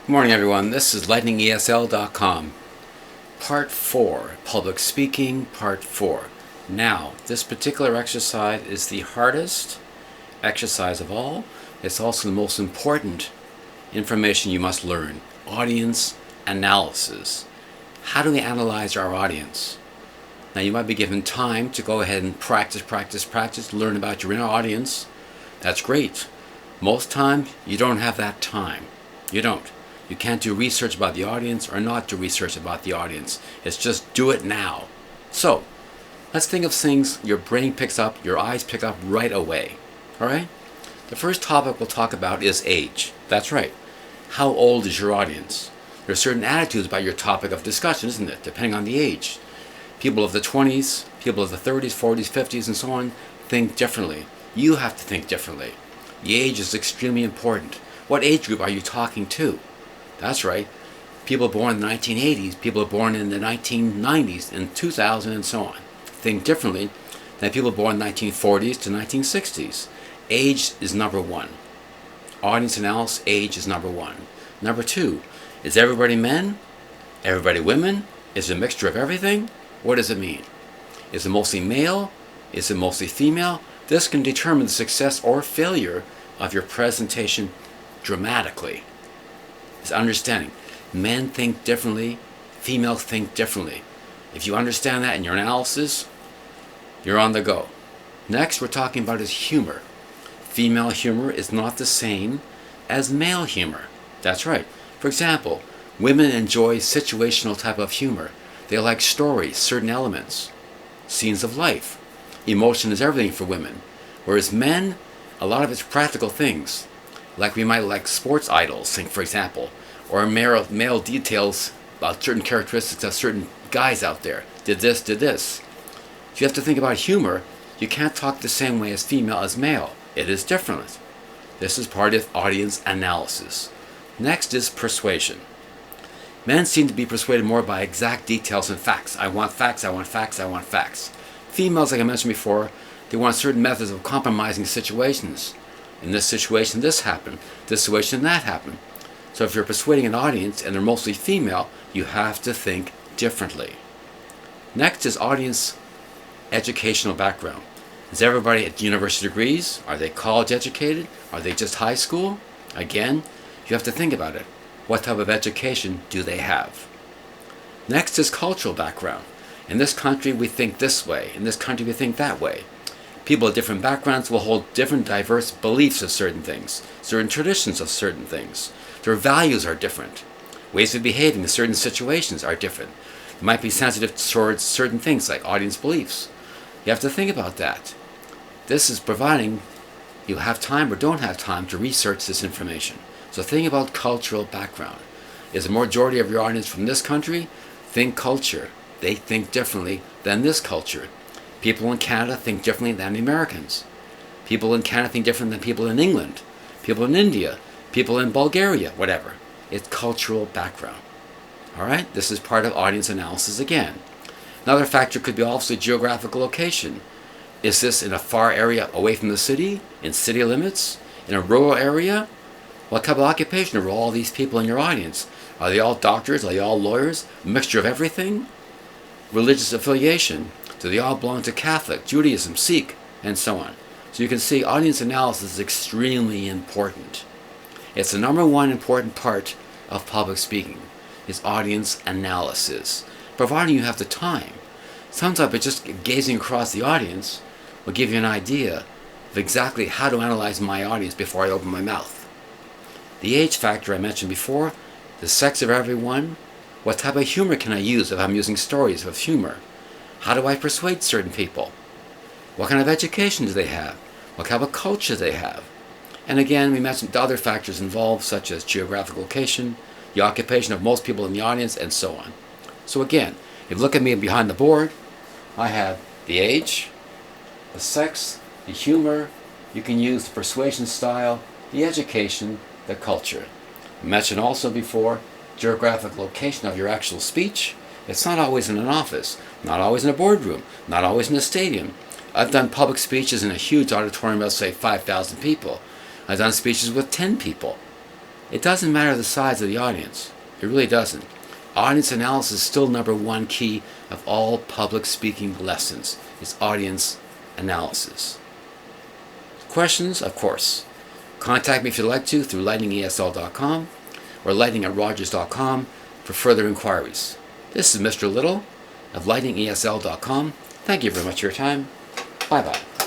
Good morning, everyone. This is lightningesl.com. Part 4, Public Speaking, Part 4. Now, this particular exercise is the hardest exercise of all. It's also the most important information you must learn. Audience analysis. How do we analyze our audience? Now, you might be given time to go ahead and practice, learn about your inner audience. That's great. Most time, you don't have that time. You don't. You can't do research about the audience or not do research about the audience. It's just do it now. So, let's think of things your brain picks up, your eyes pick up right away. Alright? The first topic we'll talk about is age. That's right. How old is your audience? There are certain attitudes about your topic of discussion, isn't it? Depending on the age. People of the 20s, people of the 30s, 40s, 50s, and so on think differently. You have to think differently. The age is extremely important. What age group are you talking to? That's right. People born in the 1980s, people born in the 1990s, and 2000, and so on. Think differently than people born in the 1940s to 1960s. Age is number one. Audience analysis, age is number one. Number two, is everybody men? Everybody women? Is it a mixture of everything? What does it mean? Is it mostly male? Is it mostly female? This can determine the success or failure of your presentation dramatically. It's understanding. Men think differently, females think differently. If you understand that in your analysis, you're on the go. Next, we're talking about is humor. Female humor is not the same as male humor. That's right. For example, women enjoy situational type of humor. They like stories, certain elements, scenes of life. Emotion is everything for women. Whereas men, a lot of it's practical things. Like we might like sports idols, think for example, or male details about certain characteristics of certain guys out there. Did this, did this. If you have to think about humor, you can't talk the same way as female as male. It is different. This is part of audience analysis. Next is persuasion. Men seem to be persuaded more by exact details and facts. I want facts, I want facts, I want facts. Females, like I mentioned before, they want certain methods of compromising situations. In this situation, this happened. This situation, that happened. So if you're persuading an audience and they're mostly female, you have to think differently. Next is audience educational background. Is everybody at university degrees? Are they college educated? Are they just high school? Again, you have to think about it. What type of education do they have? Next is cultural background. In this country, we think this way. In this country, we think that way. People of different backgrounds will hold different diverse beliefs of certain things, certain traditions of certain things. Their values are different. Ways of behaving in certain situations are different. They might be sensitive towards certain things like audience beliefs. You have to think about that. This is providing you have time or don't have time to research this information. So think about cultural background. Is the majority of your audience from this country? Think culture. They think differently than this culture. People in Canada think differently than the Americans. People in Canada think different than people in England. People in India. People in Bulgaria. Whatever. It's cultural background. Alright? This is part of audience analysis again. Another factor could be also geographical location. Is this in a far area away from the city? In city limits? In a rural area? What type of occupation are all these people in your audience? Are they all doctors? Are they all lawyers? A mixture of everything? Religious affiliation. Do they all belong to Catholic, Judaism, Sikh, and so on? So you can see audience analysis is extremely important. It's the number one important part of public speaking, is audience analysis. Providing you have the time. Sometimes by just gazing across the audience will give you an idea of exactly how to analyze my audience before I open my mouth. The age factor I mentioned before, the sex of everyone, what type of humor can I use if I'm using stories of humor? How do I persuade certain people? What kind of education do they have? What kind of culture do they have? And again, we mentioned the other factors involved, such as geographic location, the occupation of most people in the audience, and so on. So again, if you look at me behind the board, I have the age, the sex, the humor, you can use the persuasion style, the education, the culture. I mentioned also before, geographic location of your actual speech. It's not always in an office, not always in a boardroom, not always in a stadium. I've done public speeches in a huge auditorium of, say, 5,000 people. I've done speeches with 10 people. It doesn't matter the size of the audience. It really doesn't. Audience analysis is still number one key of all public speaking lessons, is audience analysis. Questions? Of course. Contact me if you'd like to through lightningesl.com or lightning@rogers.com for further inquiries. This is Mr. Little of lightningesl.com. Thank you very much for your time. Bye-bye.